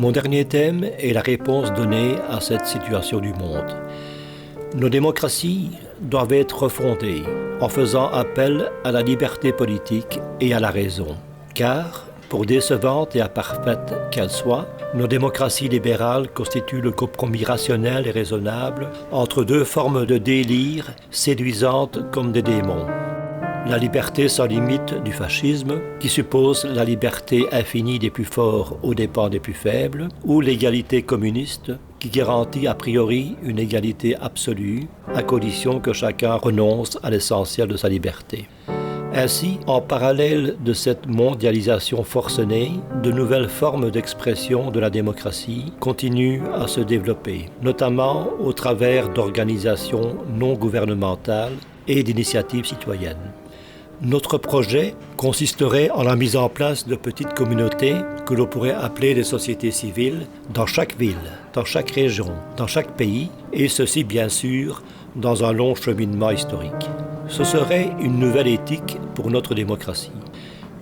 Mon dernier thème est la réponse donnée à cette situation du monde. Nos démocraties doivent être refondées en faisant appel à la liberté politique et à la raison. Car, pour décevantes et imparfaites qu'elles soient, nos démocraties libérales constituent le compromis rationnel et raisonnable entre deux formes de délire séduisantes comme des démons. La liberté sans limite du fascisme, qui suppose la liberté infinie des plus forts aux dépens des plus faibles, ou l'égalité communiste, qui garantit a priori une égalité absolue, à condition que chacun renonce à l'essentiel de sa liberté. Ainsi, en parallèle de cette mondialisation forcenée, de nouvelles formes d'expression de la démocratie continuent à se développer, notamment au travers d'organisations non gouvernementales et d'initiatives citoyennes. Notre projet consisterait en la mise en place de petites communautés que l'on pourrait appeler des sociétés civiles dans chaque ville, dans chaque région, dans chaque pays, et ceci bien sûr dans un long cheminement historique. Ce serait une nouvelle éthique pour notre démocratie.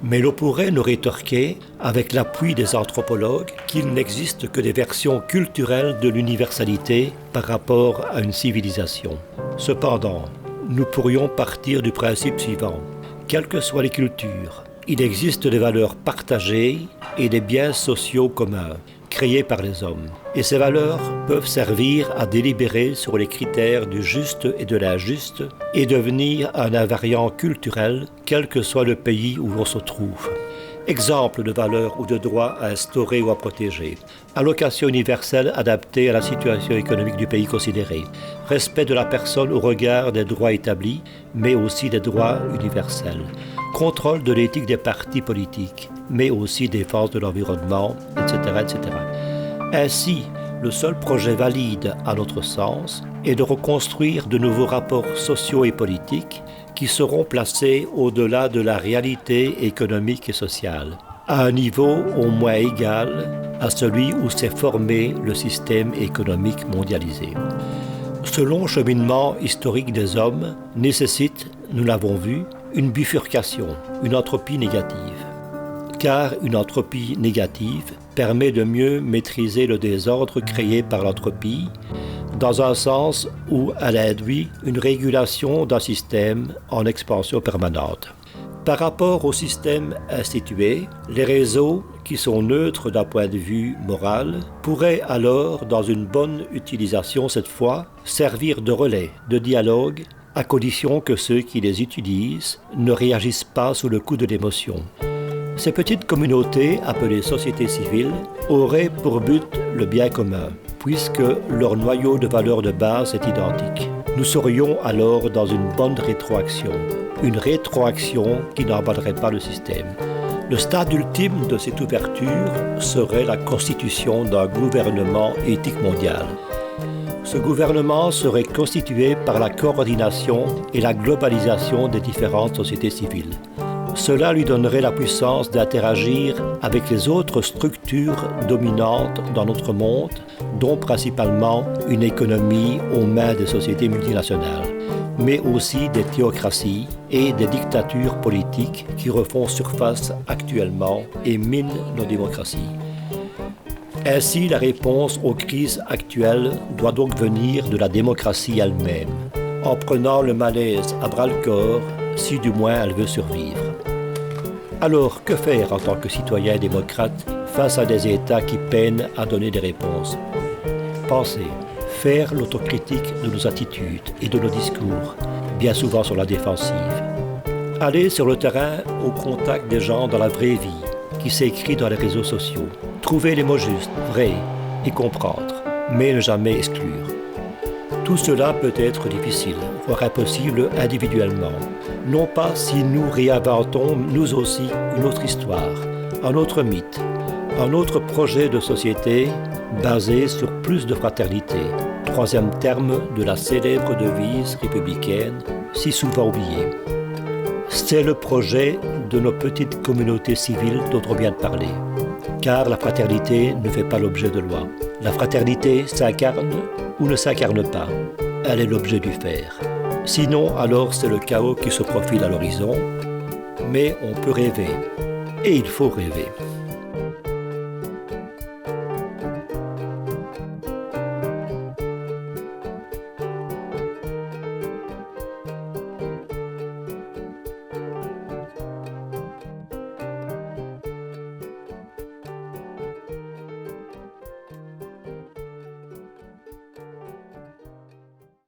Mais l'on pourrait nous rétorquer, avec l'appui des anthropologues, qu'il n'existe que des versions culturelles de l'universalité par rapport à une civilisation. Cependant, nous pourrions partir du principe suivant. Quelles que soient les cultures, il existe des valeurs partagées et des biens sociaux communs, créés par les hommes. Et ces valeurs peuvent servir à délibérer sur les critères du juste et de l'injuste et devenir un invariant culturel, quel que soit le pays où l'on se trouve. Exemple de valeurs ou de droits à instaurer ou à protéger. Allocation universelle adaptée à la situation économique du pays considéré. Respect de la personne au regard des droits établis, mais aussi des droits universels. Contrôle de l'éthique des partis politiques, mais aussi défense de l'environnement, etc., etc. Ainsi, le seul projet valide, à notre sens, est de reconstruire de nouveaux rapports sociaux et politiques qui seront placés au-delà de la réalité économique et sociale, à un niveau au moins égal à celui où s'est formé le système économique mondialisé. Ce long cheminement historique des hommes nécessite, nous l'avons vu, une bifurcation, une entropie négative. Car une entropie négative permet de mieux maîtriser le désordre créé par l'entropie, dans un sens où elle induit une régulation d'un système en expansion permanente. Par rapport au système institué, les réseaux, qui sont neutres d'un point de vue moral, pourraient alors, dans une bonne utilisation cette fois, servir de relais, de dialogue, à condition que ceux qui les utilisent ne réagissent pas sous le coup de l'émotion. Ces petites communautés, appelées sociétés civiles, auraient pour but le bien commun, puisque leur noyau de valeurs de base est identique. Nous serions alors dans une bonne rétroaction, une rétroaction qui n'emballerait pas le système. Le stade ultime de cette ouverture serait la constitution d'un gouvernement éthique mondial. Ce gouvernement serait constitué par la coordination et la globalisation des différentes sociétés civiles. Cela lui donnerait la puissance d'interagir avec les autres structures dominantes dans notre monde, dont principalement une économie aux mains des sociétés multinationales, mais aussi des théocraties et des dictatures politiques qui refont surface actuellement et minent nos démocraties. Ainsi, la réponse aux crises actuelles doit donc venir de la démocratie elle-même, en prenant le malaise à bras-le-corps, si du moins elle veut survivre. Alors, que faire en tant que citoyen démocrate face à des États qui peinent à donner des réponses? Pensez, faire l'autocritique de nos attitudes et de nos discours, bien souvent sur la défensive. Aller sur le terrain au contact des gens dans la vraie vie, qui s'écrit dans les réseaux sociaux. Trouver les mots justes, vrais et comprendre, mais ne jamais exclure. Tout cela peut être difficile, voire impossible individuellement. Non pas si nous réinventons nous aussi une autre histoire, un autre mythe, un autre projet de société basé sur plus de fraternité, troisième terme de la célèbre devise républicaine, si souvent oubliée. C'est le projet de nos petites communautés civiles dont on vient de parler. Car la fraternité ne fait pas l'objet de loi. La fraternité s'incarne ou ne s'incarne pas. Elle est l'objet du faire. Sinon, alors c'est le chaos qui se profile à l'horizon. Mais on peut rêver. Et il faut rêver.